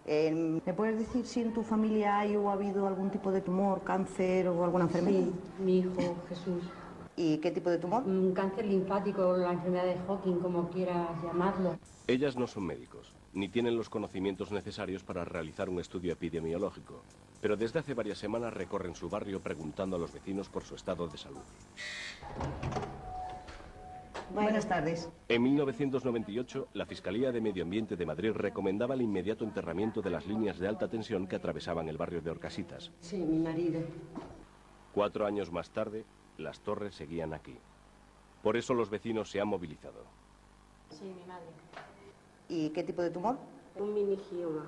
¿Me puedes decir si en tu familia hay o ha habido algún tipo de tumor, cáncer o alguna enfermedad? Sí, mi hijo Jesús. ¿Y qué tipo de tumor? Un cáncer linfático, la enfermedad de Hawking, como quieras llamarlo. Ellas no son médicos, ni tienen los conocimientos necesarios para realizar un estudio epidemiológico, pero desde hace varias semanas recorren su barrio preguntando a los vecinos por su estado de salud. Buenas tardes. En 1998, la Fiscalía de Medio Ambiente de Madrid recomendaba el inmediato enterramiento de las líneas de alta tensión que atravesaban el barrio de Orcasitas. Sí, mi marido. 4 años más tarde, las torres seguían aquí. Por eso los vecinos se han movilizado. Sí, mi madre. ¿Y qué tipo de tumor? Un meningioma.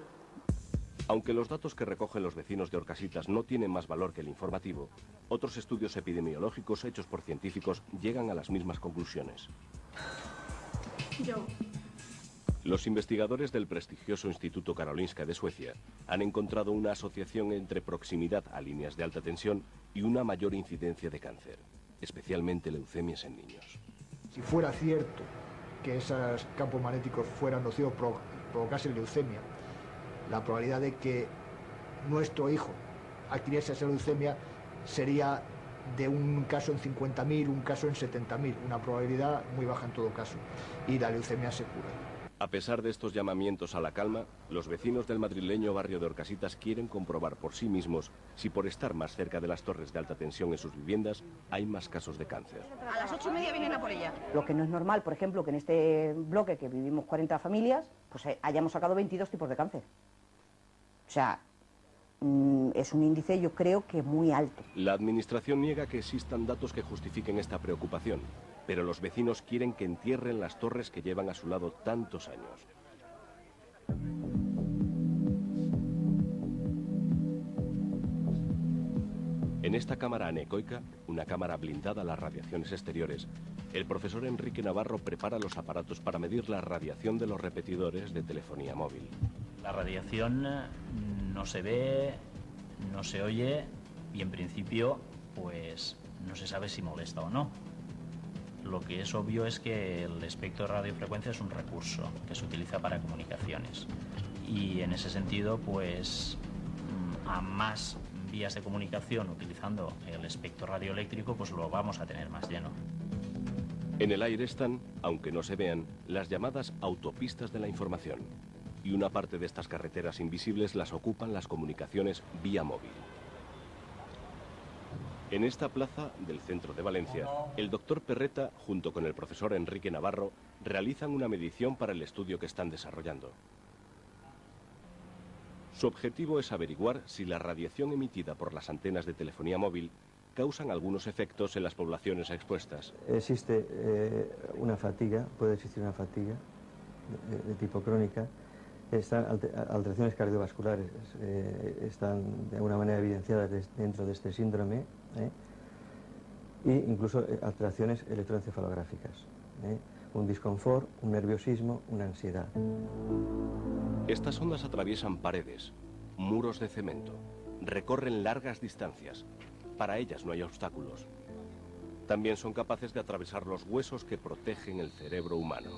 Aunque los datos que recogen los vecinos de Orcasitas no tienen más valor que el informativo, otros estudios epidemiológicos hechos por científicos llegan a las mismas conclusiones. Yo. Los investigadores del prestigioso Instituto Karolinska de Suecia han encontrado una asociación entre proximidad a líneas de alta tensión y una mayor incidencia de cáncer, especialmente leucemias en niños. Si fuera cierto que esos campos magnéticos fueran nocivos, provocasen leucemia, la probabilidad de que nuestro hijo adquiriese esa leucemia sería de un caso en 50.000, un caso en 70.000, una probabilidad muy baja en todo caso, y la leucemia se cura. A pesar de estos llamamientos a la calma, los vecinos del madrileño barrio de Orcasitas quieren comprobar por sí mismos si por estar más cerca de las torres de alta tensión en sus viviendas hay más casos de cáncer. A las 8:30 vienen a por ella. Lo que no es normal, por ejemplo, que en este bloque que vivimos 40 familias, pues hayamos sacado 22 tipos de cáncer. O sea, es un índice, yo creo, que muy alto. La administración niega que existan datos que justifiquen esta preocupación, pero los vecinos quieren que entierren las torres que llevan a su lado tantos años. En esta cámara anecoica, una cámara blindada a las radiaciones exteriores, el profesor Enrique Navarro prepara los aparatos para medir la radiación de los repetidores de telefonía móvil. La radiación no se ve, no se oye y en principio pues no se sabe si molesta o no. Lo que es obvio es que el espectro de radiofrecuencia es un recurso que se utiliza para comunicaciones y en ese sentido pues a más vías de comunicación utilizando el espectro radioeléctrico pues lo vamos a tener más lleno. En el aire están, aunque no se vean, las llamadas autopistas de la información. Y una parte de estas carreteras invisibles las ocupan las comunicaciones vía móvil. En esta plaza del centro de Valencia, el doctor Perreta, junto con el profesor Enrique Navarro, realizan una medición para el estudio que están desarrollando. Su objetivo es averiguar si la radiación emitida por las antenas de telefonía móvil causan algunos efectos en las poblaciones expuestas. Existe una fatiga, puede existir una fatiga de tipo crónica, Están alteraciones cardiovasculares, están de alguna manera evidenciadas dentro de este síndrome, e incluso alteraciones electroencefalográficas, un disconfort, un nerviosismo, una ansiedad. Estas ondas atraviesan paredes, muros de cemento, recorren largas distancias. Para ellas no hay obstáculos. También son capaces de atravesar los huesos que protegen el cerebro humano.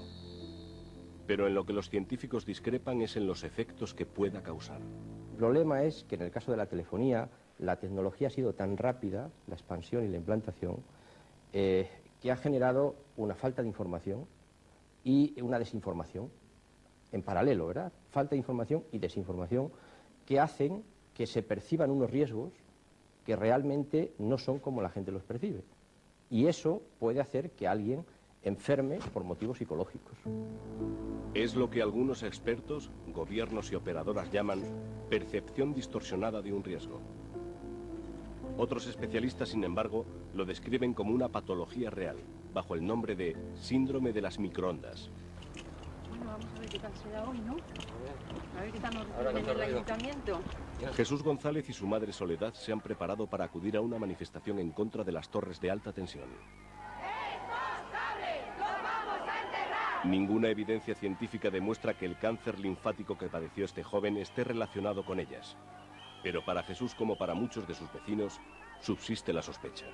Pero en lo que los científicos discrepan es en los efectos que pueda causar. El problema es que en el caso de la telefonía, la tecnología ha sido tan rápida, la expansión y la implantación, que ha generado una falta de información y una desinformación en paralelo, ¿verdad? Falta de información y desinformación que hacen que se perciban unos riesgos que realmente no son como la gente los percibe. Y eso puede hacer que alguien enferme por motivos psicológicos. Es lo que algunos expertos, gobiernos y operadoras llaman percepción distorsionada de un riesgo. Otros especialistas, sin embargo, lo describen como una patología real, bajo el nombre de síndrome de las microondas. Bueno, vamos a ver qué tal será hoy, ¿no? A ver qué tal nos reciben en el ayuntamiento. Jesús González y su madre Soledad se han preparado para acudir a una manifestación en contra de las torres de alta tensión. Ninguna evidencia científica demuestra que el cáncer linfático que padeció este joven esté relacionado con ellas. Pero para Jesús, como para muchos de sus vecinos, subsiste la sospecha.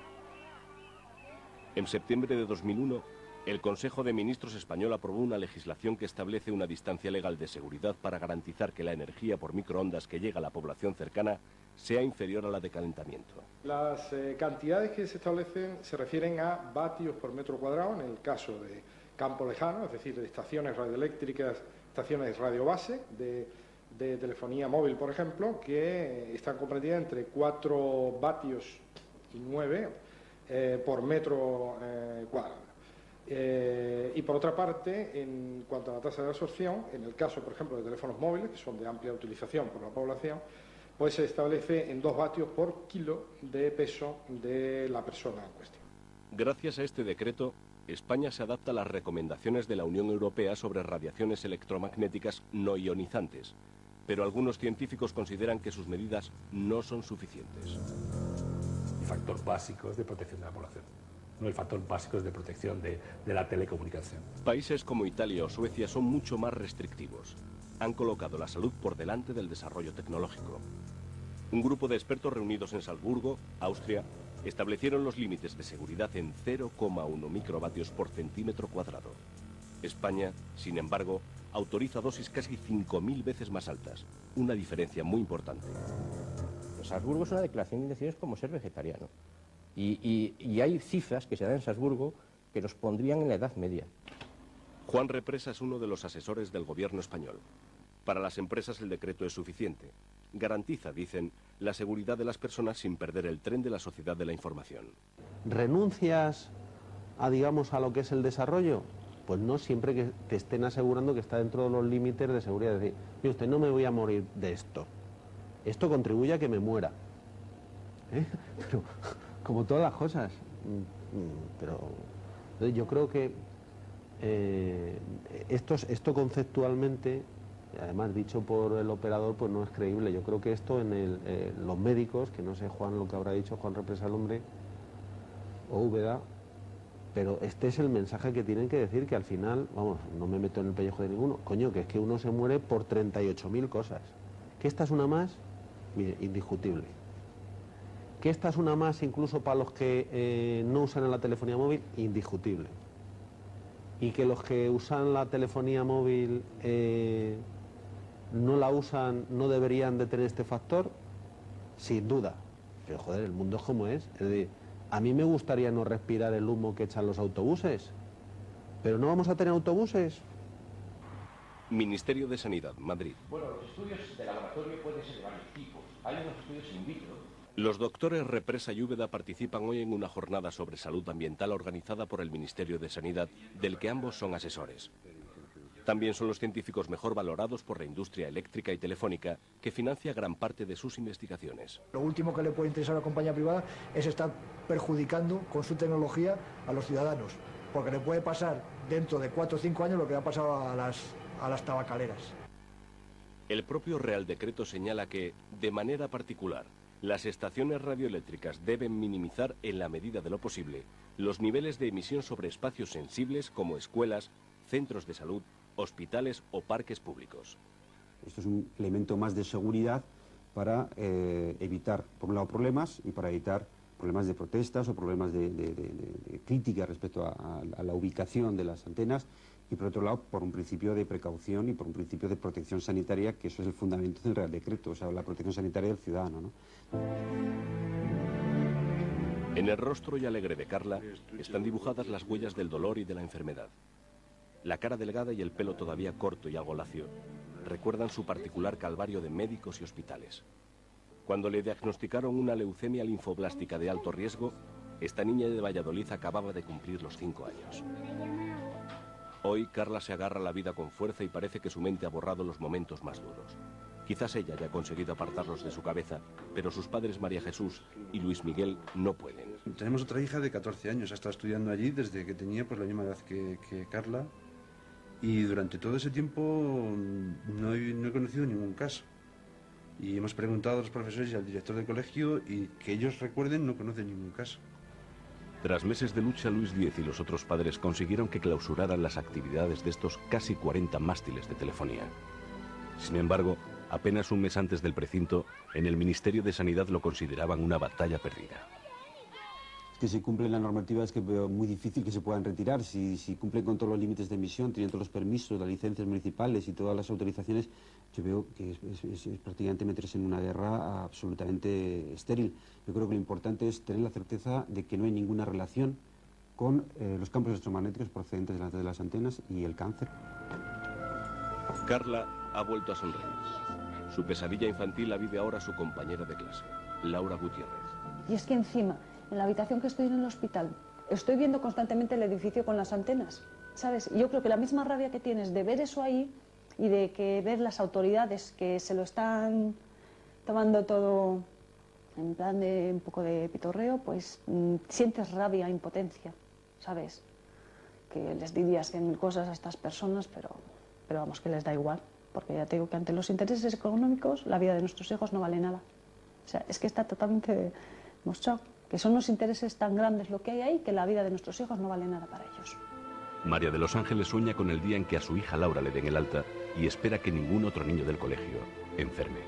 En septiembre de 2001, el Consejo de Ministros español aprobó una legislación que establece una distancia legal de seguridad para garantizar que la energía por microondas que llega a la población cercana sea inferior a la de calentamiento. Las cantidades que se establecen se refieren a vatios por metro cuadrado en el caso de campo lejano, es decir, de estaciones radioeléctricas, estaciones radiobase, de telefonía móvil, por ejemplo, que están comprendidas entre 4 vatios y 9 por metro cuadrado. Y por otra parte, en cuanto a la tasa de absorción, en el caso, por ejemplo, de teléfonos móviles, que son de amplia utilización por la población, pues se establece en 2 vatios por kilo de peso de la persona en cuestión. Gracias a este decreto, España se adapta a las recomendaciones de la Unión Europea sobre radiaciones electromagnéticas no ionizantes, pero algunos científicos consideran que sus medidas no son suficientes. El factor básico es de protección de la población, no el factor básico es de protección de la telecomunicación. Países como Italia o Suecia son mucho más restrictivos. Han colocado la salud por delante del desarrollo tecnológico. Un grupo de expertos reunidos en Salzburgo, Austria, establecieron los límites de seguridad en 0,1 microvatios por centímetro cuadrado. España, sin embargo, autoriza dosis casi 5.000 veces más altas, una diferencia muy importante. Salzburgo es una declaración de intenciones como ser vegetariano. Y hay cifras que se dan en Salzburgo que nos pondrían en la Edad Media. Juan Represa es uno de los asesores del gobierno español. Para las empresas el decreto es suficiente. Garantiza, dicen, la seguridad de las personas sin perder el tren de la sociedad de la información. ¿Renuncias a, digamos, a lo que es el desarrollo? Pues no, siempre que te estén asegurando que está dentro de los límites de seguridad. Es decir, mire usted, no me voy a morir de esto. Esto contribuye a que me muera. Pero, como todas las cosas. Pero yo creo que esto conceptualmente, además dicho por el operador, pues no es creíble. Yo creo que esto en los médicos, que no sé Juan lo que habrá dicho, Juan Represa el hombre, o Úbeda, pero este es el mensaje que tienen que decir, que al final, vamos, no me meto en el pellejo de ninguno, coño, que es que uno se muere por 38.000 cosas. ¿Que esta es una más? Mire, indiscutible. ¿Que esta es una más incluso para los que no usan la telefonía móvil? Indiscutible. Y que los que usan la telefonía móvil no la usan, no deberían de tener este factor, sin duda. Pero joder, el mundo es como es. Es decir, a mí me gustaría no respirar el humo que echan los autobuses, pero no vamos a tener autobuses. Ministerio de Sanidad, Madrid. Bueno, los estudios de laboratorio pueden ser de varios tipos. Hay unos estudios in vitro. Los doctores Represa y Úbeda participan hoy en una jornada sobre salud ambiental organizada por el Ministerio de Sanidad, del que ambos son asesores. También son los científicos mejor valorados por la industria eléctrica y telefónica, que financia gran parte de sus investigaciones. Lo último que le puede interesar a la compañía privada es estar perjudicando con su tecnología a los ciudadanos, porque le puede pasar dentro de 4 o 5 años lo que ha pasado a las tabacaleras. El propio Real Decreto señala que, de manera particular, las estaciones radioeléctricas deben minimizar, en la medida de lo posible, los niveles de emisión sobre espacios sensibles como escuelas, centros de salud, hospitales o parques públicos. Esto es un elemento más de seguridad para evitar, por un lado, problemas y para evitar problemas de protestas o problemas de crítica respecto a la ubicación de las antenas, y por otro lado, por un principio de precaución y por un principio de protección sanitaria, que eso es el fundamento del Real Decreto, o sea, la protección sanitaria del ciudadano, ¿no? En el rostro y alegre de Carla están dibujadas las huellas del dolor y de la enfermedad. La cara delgada y el pelo todavía corto y algo lacio recuerdan su particular calvario de médicos y hospitales. Cuando le diagnosticaron una leucemia linfoblástica de alto riesgo, esta niña de Valladolid acababa de cumplir los 5 años. Hoy, Carla se agarra a la vida con fuerza y parece que su mente ha borrado los momentos más duros. Quizás ella haya conseguido apartarlos de su cabeza, pero sus padres María Jesús y Luis Miguel no pueden. Tenemos otra hija de 14 años, ha estado estudiando allí desde que tenía pues la misma edad que Carla, y durante todo ese tiempo no he conocido ningún caso. Y hemos preguntado a los profesores y al director del colegio, y que ellos recuerden, no conocen ningún caso. Tras meses de lucha, Luis Díez y los otros padres consiguieron que clausuraran las actividades de estos casi 40 mástiles de telefonía. Sin embargo, apenas un mes antes del precinto, en el Ministerio de Sanidad lo consideraban una batalla perdida. Que si cumplen la normativa es que veo muy difícil que se puedan retirar. Si cumplen con todos los límites de emisión, teniendo todos los permisos, las licencias municipales y todas las autorizaciones, yo veo que es prácticamente meterse en una guerra absolutamente estéril. Yo creo que lo importante es tener la certeza de que no hay ninguna relación con los campos electromagnéticos procedentes de las antenas y el cáncer. Carla ha vuelto a sonreír. Su pesadilla infantil la vive ahora su compañera de clase, Laura Gutiérrez. Y es que encima, en la habitación que estoy en el hospital, estoy viendo constantemente el edificio con las antenas, ¿sabes? Y yo creo que la misma rabia que tienes de ver eso ahí y de que ver las autoridades que se lo están tomando todo en plan de un poco de pitorreo, pues sientes rabia, impotencia, ¿sabes? Que les dirías 100.000 cosas a estas personas, pero vamos, que les da igual, porque ya te digo que ante los intereses económicos la vida de nuestros hijos no vale nada. O sea, es que está totalmente mostrado que son los intereses tan grandes lo que hay ahí, que la vida de nuestros hijos no vale nada para ellos. María de los Ángeles sueña con el día en que a su hija Laura le den el alta y espera que ningún otro niño del colegio enferme.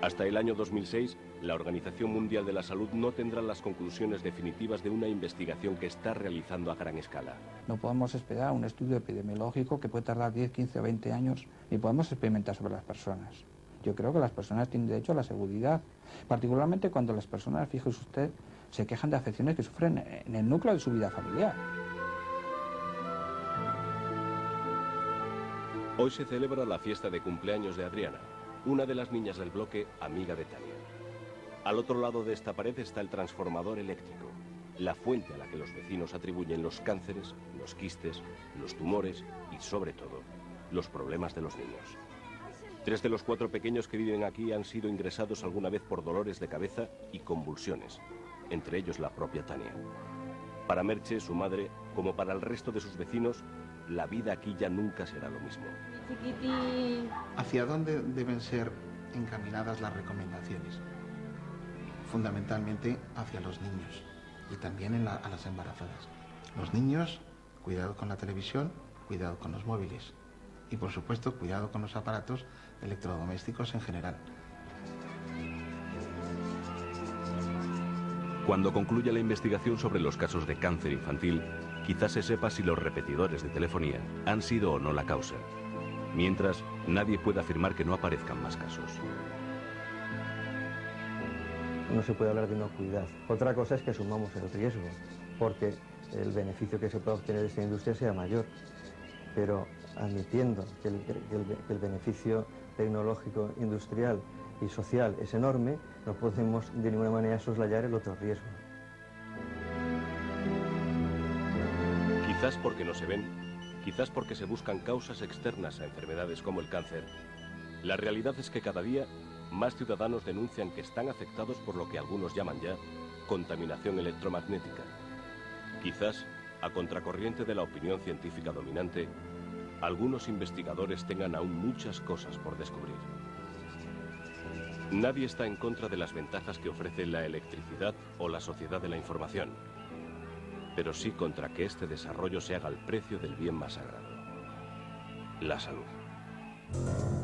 Hasta el año 2006, la Organización Mundial de la Salud no tendrá las conclusiones definitivas de una investigación que está realizando a gran escala. No podemos esperar un estudio epidemiológico que puede tardar 10, 15 o 20 años, ni podemos experimentar sobre las personas. Yo creo que las personas tienen derecho a la seguridad, particularmente cuando las personas, fíjese usted, se quejan de afecciones que sufren en el núcleo de su vida familiar. Hoy se celebra la fiesta de cumpleaños de Adriana, una de las niñas del bloque, amiga de Tania. Al otro lado de esta pared está el transformador eléctrico, la fuente a la que los vecinos atribuyen los cánceres, los quistes, los tumores y, sobre todo, los problemas de los niños. 3 de los 4 pequeños que viven aquí han sido ingresados alguna vez por dolores de cabeza y convulsiones, entre ellos la propia Tania. Para Merche, su madre, como para el resto de sus vecinos, la vida aquí ya nunca será lo mismo. Chiquitín. ¿Hacia dónde deben ser encaminadas las recomendaciones? Fundamentalmente hacia los niños y también a las embarazadas. Los niños, cuidado con la televisión, cuidado con los móviles y, por supuesto, cuidado con los aparatos electrodomésticos en general. Cuando concluya la investigación sobre los casos de cáncer infantil, quizás se sepa si los repetidores de telefonía han sido o no la causa. Mientras, nadie puede afirmar que no aparezcan más casos. No se puede hablar de inocuidad. Otra cosa es que sumamos el riesgo, porque el beneficio que se puede obtener de esta industria sea mayor. Pero admitiendo que el beneficio tecnológico, industrial y social es enorme, no podemos de ninguna manera soslayar el otro riesgo. Quizás porque no se ven, quizás porque se buscan causas externas a enfermedades como el cáncer, la realidad es que cada día más ciudadanos denuncian que están afectados por lo que algunos llaman ya contaminación electromagnética. Quizás, a contracorriente de la opinión científica dominante, algunos investigadores tengan aún muchas cosas por descubrir. Nadie está en contra de las ventajas que ofrece la electricidad o la sociedad de la información, pero sí contra que este desarrollo se haga al precio del bien más sagrado, la salud.